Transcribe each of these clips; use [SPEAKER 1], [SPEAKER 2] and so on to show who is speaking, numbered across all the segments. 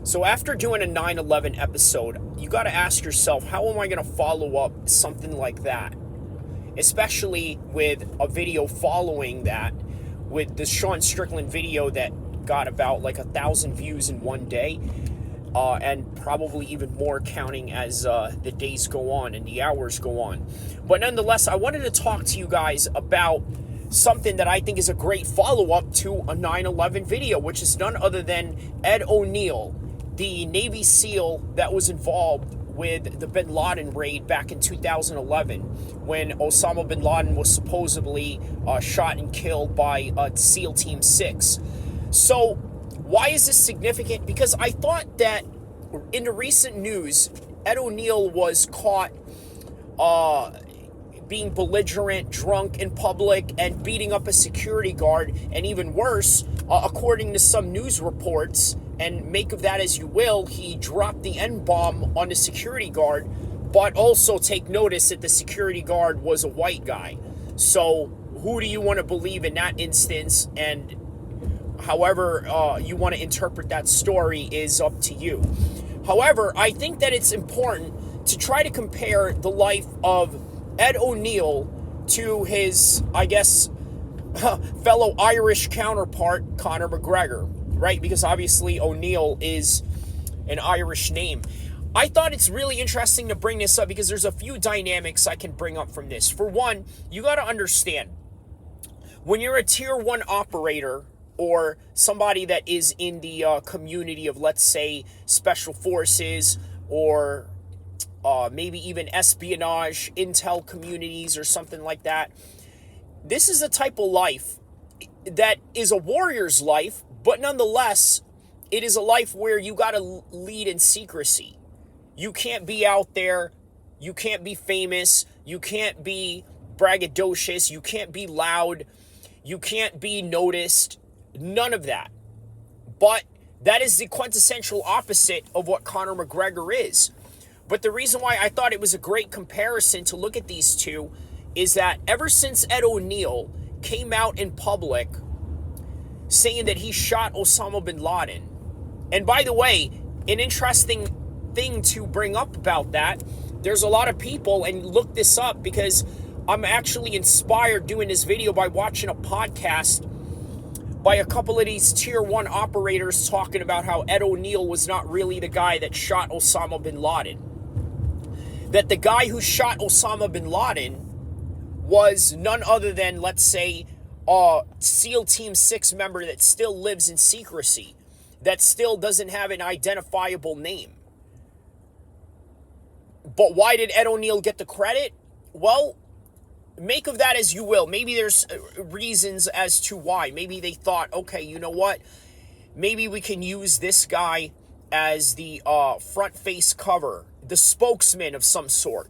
[SPEAKER 1] So after doing a 9/11 episode, you got to ask yourself, how am I going to follow up something like that? Especially with a video following that, with the Sean Strickland video that got about like 1,000 views in one day, and probably even more counting as the days go on and the hours go on. But nonetheless, I wanted to talk to you guys about something that I think is a great follow-up to a 9/11 video, which is none other than Ed O'Neill, the Navy SEAL that was involved with the bin Laden raid back in 2011 when Osama bin Laden was supposedly shot and killed by SEAL Team 6. So why is this significant? Because I thought that in the recent news, Ed O'Neill was caught being belligerent, drunk in public, and beating up a security guard, and even worse, according to some news reports, and make of that as you will, he dropped the N-bomb on the security guard, but also take notice that the security guard was a white guy. So who do you want to believe in that instance? And however you want to interpret that story is up to you. However, I think that it's important to try to compare the life of Ed O'Neill to his, I guess, fellow Irish counterpart, Conor McGregor, right? Because obviously O'Neill is an Irish name. I thought it's really interesting to bring this up because there's a few dynamics I can bring up from this. For one, you got to understand, when you're a tier 1 operator or somebody that is in the community of, let's say, special forces or maybe even espionage, intel communities or something like that, this is a type of life that is a warrior's life, but nonetheless, it is a life where you got to lead in secrecy. You can't be out there. You can't be famous. You can't be braggadocious. You can't be loud. You can't be noticed. None of that. But that is the quintessential opposite of what Conor McGregor is. But the reason why I thought it was a great comparison to look at these two is that ever since Ed O'Neill came out in public saying that he shot Osama bin Laden, and by the way, an interesting thing to bring up about that, there's a lot of people, and look this up because I'm actually inspired doing this video by watching a podcast by a couple of these tier 1 operators talking about how Ed O'Neill was not really the guy that shot Osama bin Laden. That the guy who shot Osama bin Laden was none other than, let's say, a SEAL Team 6 member that still lives in secrecy, that still doesn't have an identifiable name. But why did Ed O'Neill get the credit? Well, make of that as you will. Maybe there's reasons as to why. Maybe they thought, okay, you know what? Maybe we can use this guy as the front face cover, the spokesman of some sort.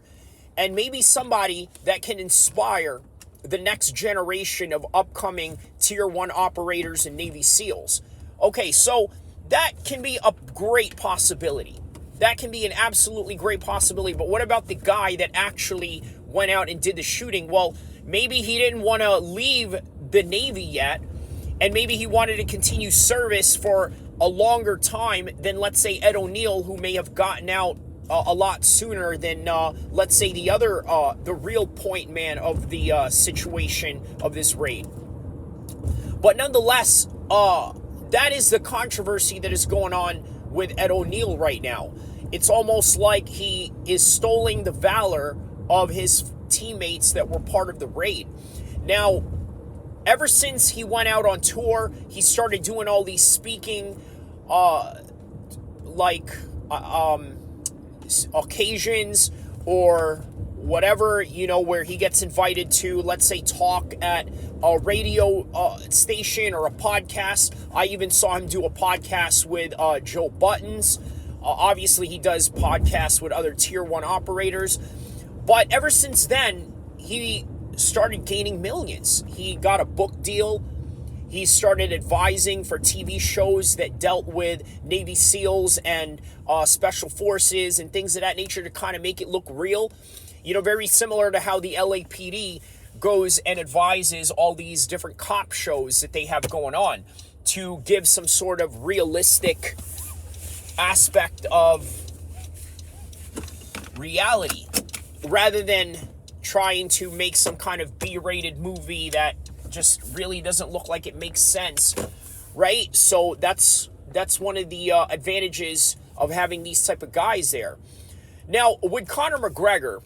[SPEAKER 1] And maybe somebody that can inspire the next generation of upcoming tier 1 operators and Navy SEALs. Okay, so that can be a great possibility. That can be an absolutely great possibility. But what about the guy that actually went out and did the shooting? Well, maybe he didn't want to leave the Navy yet, and maybe he wanted to continue service for a longer time than, let's say, Ed O'Neill, who may have gotten out a lot sooner than, let's say, the other, the real point man of the situation of this raid. But nonetheless, that is the controversy that is going on with Ed O'Neill right now. It's almost like he is stoling the valor of his teammates that were part of the raid. Now, ever since he went out on tour, he started doing all these speaking, occasions or whatever, you know, where he gets invited to, let's say, talk at a radio station or a podcast. I even saw him do a podcast with Joe Buttons. Obviously, he does podcasts with other tier 1 operators. But ever since then, he started gaining millions. He got a book deal. He started advising for TV shows that dealt with Navy SEALs and special forces and things of that nature to kind of make it look real. You know, very similar to how the LAPD goes and advises all these different cop shows that they have going on to give some sort of realistic aspect of reality, rather than trying to make some kind of B-rated movie that just really doesn't look like it makes sense, right? So that's one of the advantages of having these type of guys there. Now, with Conor McGregor,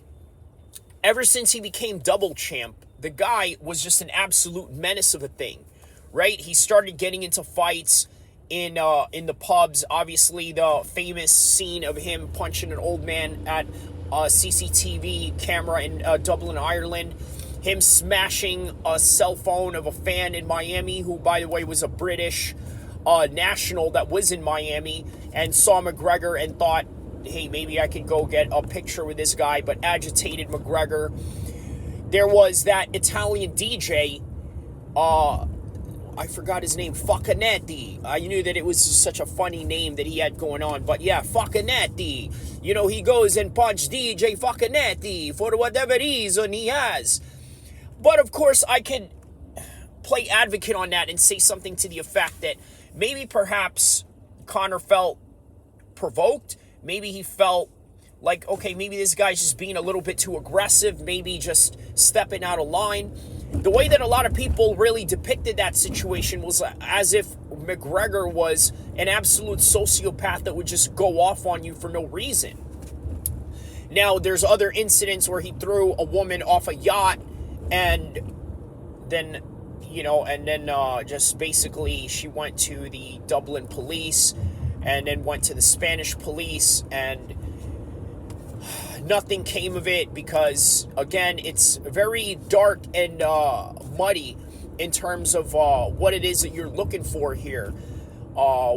[SPEAKER 1] ever since he became double champ, the guy was just an absolute menace of a thing, right? He started getting into fights in the pubs. Obviously, the famous scene of him punching an old man at a CCTV camera in Dublin, Ireland. Him smashing a cell phone of a fan in Miami, who, by the way, was a British national that was in Miami and saw McGregor and thought, hey, maybe I could go get a picture with this guy, but agitated McGregor. There was that Italian DJ, I forgot his name, Facchinetti. I knew that it was such a funny name that he had going on, but yeah, Facchinetti. You know, he goes and punches DJ Facchinetti for whatever reason he has. But of course, I can play advocate on that and say something to the effect that maybe perhaps Conor felt provoked. Maybe he felt like, okay, maybe this guy's just being a little bit too aggressive, maybe just stepping out of line. The way that a lot of people really depicted that situation was as if McGregor was an absolute sociopath that would just go off on you for no reason. Now, there's other incidents where he threw a woman off a yacht and then, just basically she went to the Dublin police and then went to the Spanish police, and nothing came of it because, again, it's very dark and muddy in terms of what it is that you're looking for here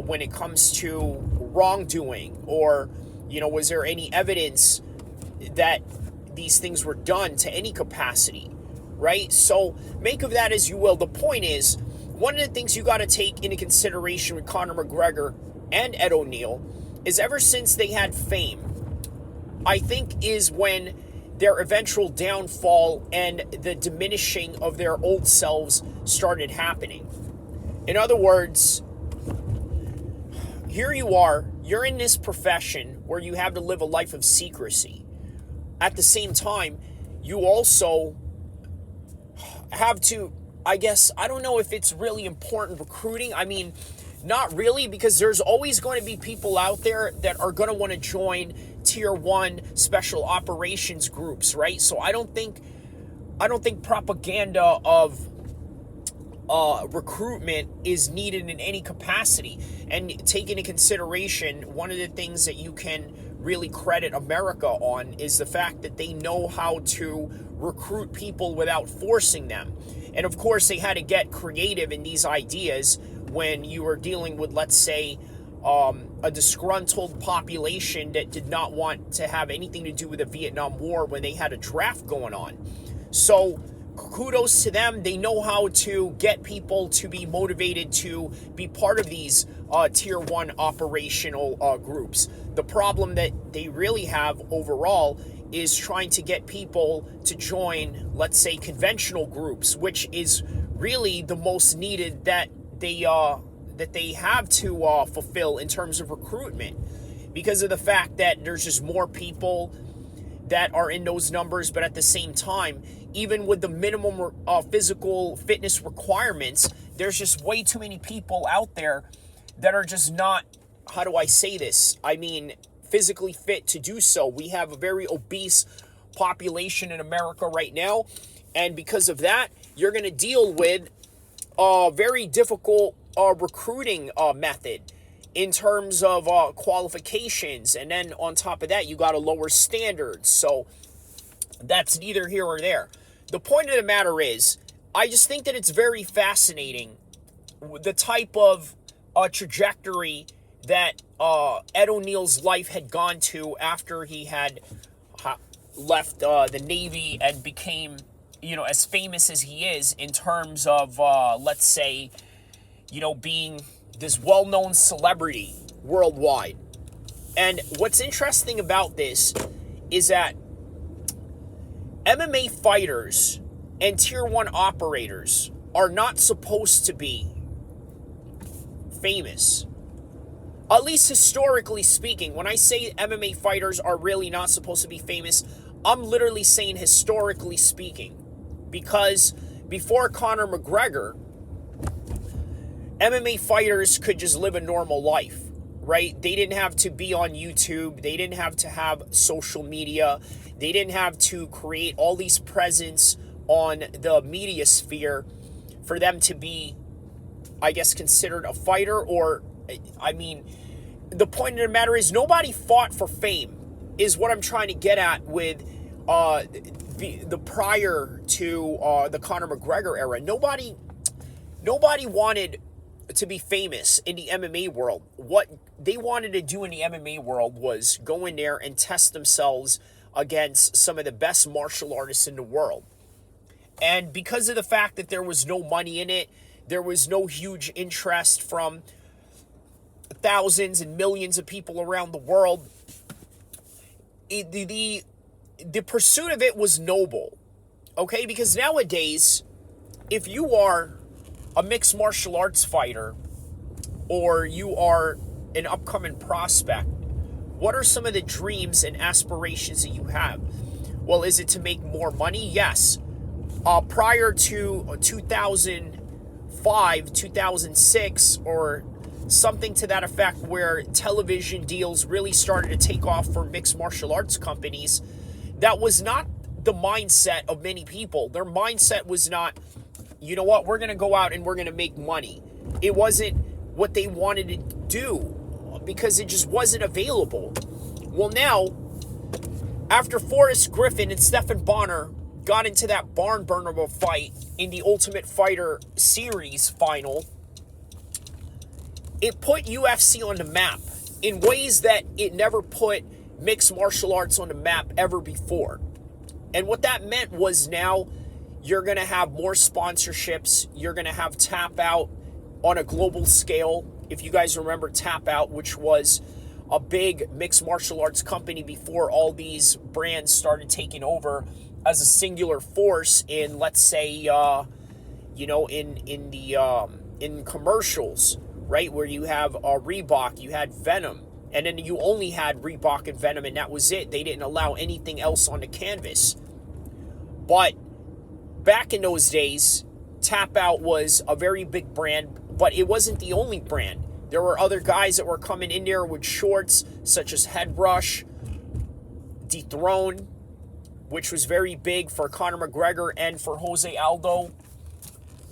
[SPEAKER 1] when it comes to wrongdoing, or, was there any evidence that these things were done to any capacity, right? So make of that as you will. The point is, one of the things you got to take into consideration with Conor McGregor and Ed O'Neill is ever since they had fame, I think is when their eventual downfall and the diminishing of their old selves started happening. In other words, here you are, you're in this profession where you have to live a life of secrecy. At the same time, you also have to, I guess, I don't know if it's really important recruiting. I mean, not really, because there's always going to be people out there that are going to want to join tier 1 special operations groups, right? So I don't think propaganda of recruitment is needed in any capacity. And take into consideration, one of the things that you can really credit America on is the fact that they know how to recruit people without forcing them. And of course, they had to get creative in these ideas when you were dealing with, let's say, a disgruntled population that did not want to have anything to do with the Vietnam War when they had a draft going on. So kudos to them. They know how to get people to be motivated to be part of these tier 1 operational groups. The problem that they really have overall is trying to get people to join, let's say, conventional groups, which is really the most needed that they have to fulfill in terms of recruitment, because of the fact that there's just more people that are in those numbers. But at the same time, even with the minimum physical fitness requirements, there's just way too many people out there that are just not, how do I say this? I mean, physically fit to do so. We have a very obese population in America right now, and because of that, you're going to deal with a very difficult recruiting method in terms of qualifications, and then on top of that, you got to lower standards. So that's neither here or there. The point of the matter is, I just think that it's very fascinating the type of trajectory that Ed O'Neill's life had gone to after he had left the Navy and became, as famous as he is in terms of, let's say, being this well-known celebrity worldwide. And what's interesting about this is that MMA fighters and tier 1 operators are not supposed to be famous. At least historically speaking, when I say MMA fighters are really not supposed to be famous, I'm literally saying historically speaking. Because before Conor McGregor, MMA fighters could just live a normal life, right? They didn't have to be on YouTube. They didn't have to have social media. They didn't have to create all these presence on the media sphere for them to be, I guess, considered a fighter. Or, I mean, the point of the matter is nobody fought for fame, is what I'm trying to get at with the prior to the Conor McGregor era. Nobody wanted to be famous in the MMA world. What they wanted to do in the MMA world was go in there and test themselves against some of the best martial artists in the world. And because of the fact that there was no money in it, there was no huge interest from thousands and millions of people around the world, the pursuit of it was noble. Okay? Because nowadays, if you are a mixed martial arts fighter or you are an upcoming prospect, what are some of the dreams and aspirations that you have? Well, is it to make more money? Yes. Prior to 2005, 2006, or something to that effect, where television deals really started to take off for mixed martial arts companies, that was not the mindset of many people. Their mindset was not, you know what, we're going to go out and we're going to make money. It wasn't what they wanted to do because it just wasn't available. Well, now, after Forrest Griffin and Stephan Bonnar got into that barn burner of a fight in the Ultimate Fighter series final, it put UFC on the map in ways that it never put mixed martial arts on the map ever before. And what that meant was now you're going to have more sponsorships. You're going to have Tap Out on a global scale. If you guys remember Tap Out, which was a big mixed martial arts company before all these brands started taking over as a singular force in, let's say, in commercials, right? Where you have Reebok, you had Venom, and then you only had Reebok and Venom, and that was it. They didn't allow anything else on the canvas. But back in those days, Tap Out was a very big brand, but it wasn't the only brand. There were other guys that were coming in there with shorts, such as Head Rush, Dethrone, which was very big for Conor McGregor and for Jose Aldo.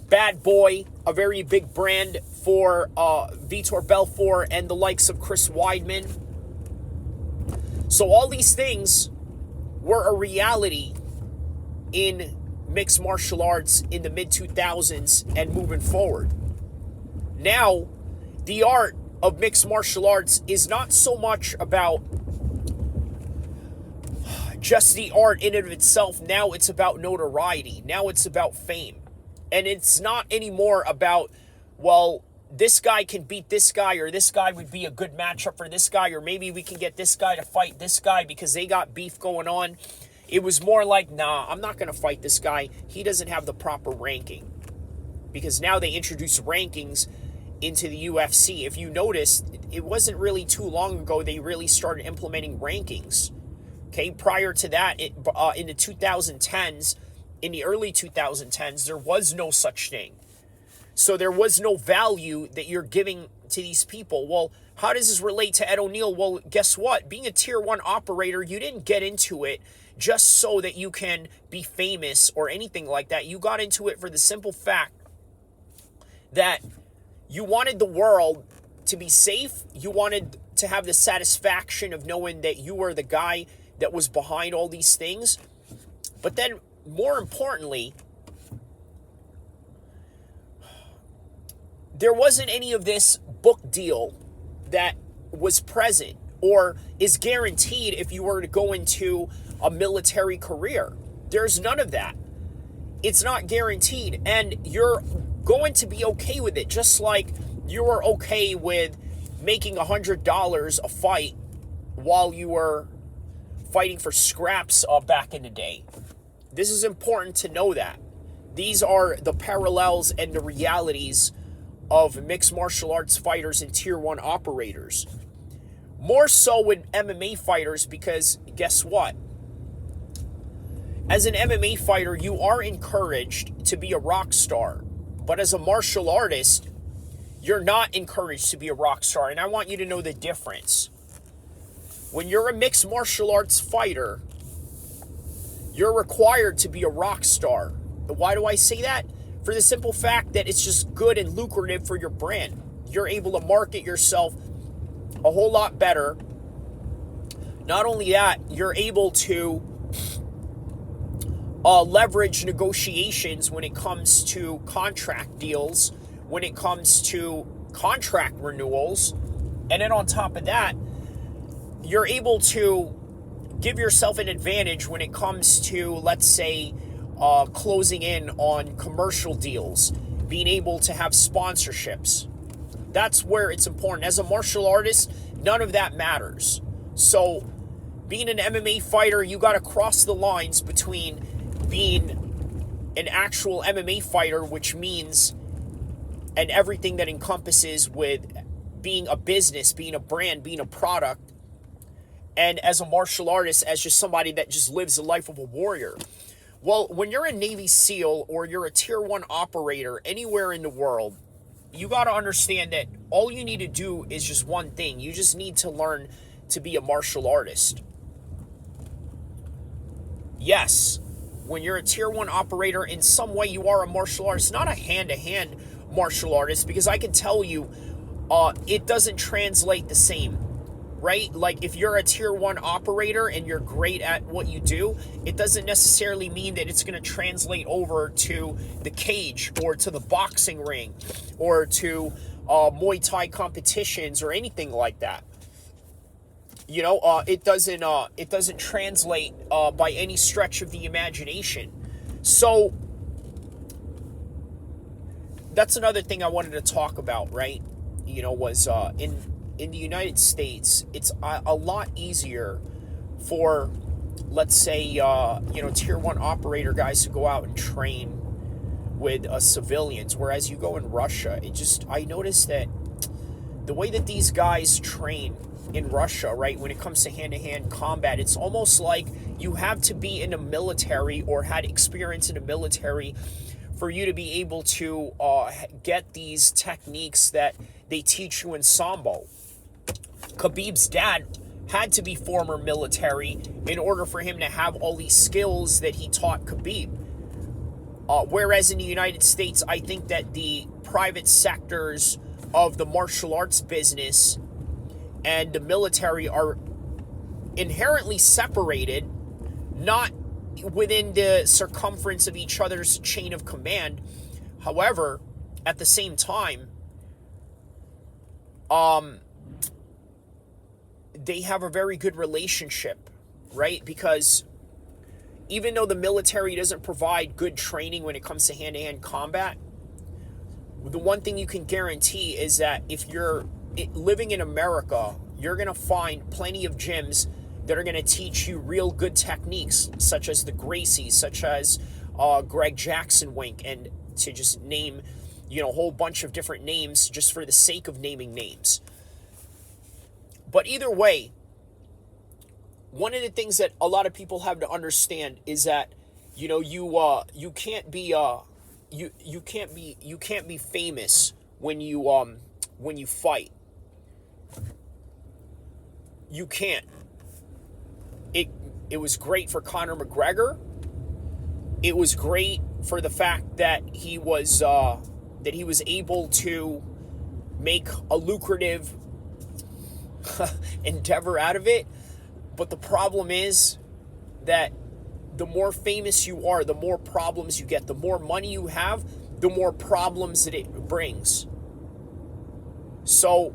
[SPEAKER 1] Bad Boy, a very big brand for Vitor Belfort and the likes of Chris Weidman. So all these things were a reality in mixed martial arts in the mid-2000s and moving forward. Now, the art of mixed martial arts is not so much about just the art in and of itself. Now it's about notoriety. Now it's about fame. And it's not anymore about, well, this guy can beat this guy, or this guy would be a good matchup for this guy, or maybe we can get this guy to fight this guy because they got beef going on. It was more like, nah, I'm not going to fight this guy. He doesn't have the proper ranking. Because now they introduce rankings into the UFC. If you notice, it wasn't really too long ago they really started implementing rankings. Okay, prior to that, in the 2010s, in the early 2010s, there was no such thing. So there was no value that you're giving to these people. Well, how does this relate to Ed O'Neill? Well, guess what? Being a tier 1 operator, you didn't get into it just so that you can be famous or anything like that. You got into it for the simple fact that you wanted the world to be safe. You wanted to have the satisfaction of knowing that you were the guy that was behind all these things. But then, more importantly, there wasn't any of this book deal that was present or is guaranteed if you were to go into a military career. There's none of that. It's not guaranteed, and you're going to be okay with it, just like you were okay with making $100 a fight while you were fighting for scraps back in the day. This is important to know that. These are the parallels and the realities of mixed martial arts fighters and tier 1 operators. More so with MMA fighters, because guess what? As an MMA fighter, you are encouraged to be a rock star. But as a martial artist, you're not encouraged to be a rock star. And I want you to know the difference. When you're a mixed martial arts fighter, you're required to be a rock star. Why do I say that? For the simple fact that it's just good and lucrative for your brand. You're able to market yourself a whole lot better. Not only that, you're able to leverage negotiations when it comes to contract deals, when it comes to contract renewals. And then on top of that, you're able to give yourself an advantage when it comes to, let's say, closing in on commercial deals, being able to have sponsorships. That's where it's important. As a martial artist, none of that matters. So being an MMA fighter, you got to cross the lines between being an actual MMA fighter, which means, and everything that encompasses with being a business, being a brand, being a product, and as a martial artist, as just somebody that just lives the life of a warrior. Well, when you're a Navy SEAL or you're a tier 1 operator anywhere in the world, you got to understand that all you need to do is just one thing. You just need to learn to be a martial artist. Yes, when you're a tier 1 operator, in some way you are a martial artist, not a hand-to-hand martial artist, because I can tell you it doesn't translate the same, right? Like if you're a tier 1 operator and you're great at what you do, it doesn't necessarily mean that it's going to translate over to the cage or to the boxing ring or to Muay Thai competitions or anything like that. You know, it doesn't translate by any stretch of the imagination. So that's another thing I wanted to talk about, right? You know, was in the United States, it's a lot easier for, let's say, tier 1 operator guys to go out and train with civilians, whereas you go in Russia, I noticed that the way that these guys train in Russia, right, when it comes to hand-to-hand combat, it's almost like you have to be in the military or had experience in the military for you to be able to get these techniques that they teach you in Sambo. Khabib's dad had to be former military in order for him to have all these skills that he taught Khabib. Whereas in the United States, I think that the private sectors of the martial arts business and the military are inherently separated, not within the circumference of each other's chain of command. However, at the same time, they have a very good relationship, right? Because even though the military doesn't provide good training when it comes to hand-to-hand combat, the one thing you can guarantee is that if you're living in America, you're going to find plenty of gyms that are going to teach you real good techniques, such as the Gracies, such as Greg Jackson Wink, and to just name, a whole bunch of different names just for the sake of naming names. But either way, one of the things that a lot of people have to understand is that, you can't be famous when you fight. You can't. It was great for Conor McGregor. It was great for the fact that he was able to make a lucrative endeavor out of it. But the problem is that the more famous you are, the more problems you get. The more money you have, the more problems that it brings. So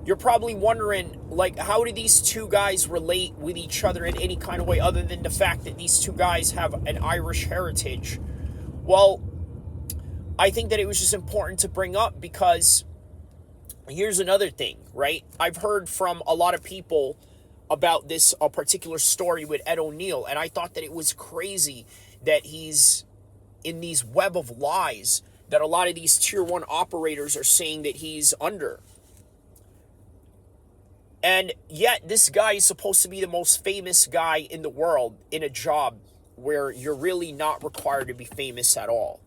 [SPEAKER 1] you're probably wondering, how do these two guys relate with each other in any kind of way other than the fact that these two guys have an Irish heritage? Well, I think that it was just important to bring up because here's another thing, right? I've heard from a lot of people about this particular story with Ed O'Neill, and I thought that it was crazy that he's in these web of lies that a lot of these tier 1 operators are saying that he's under. And yet this guy is supposed to be the most famous guy in the world in a job where you're really not required to be famous at all.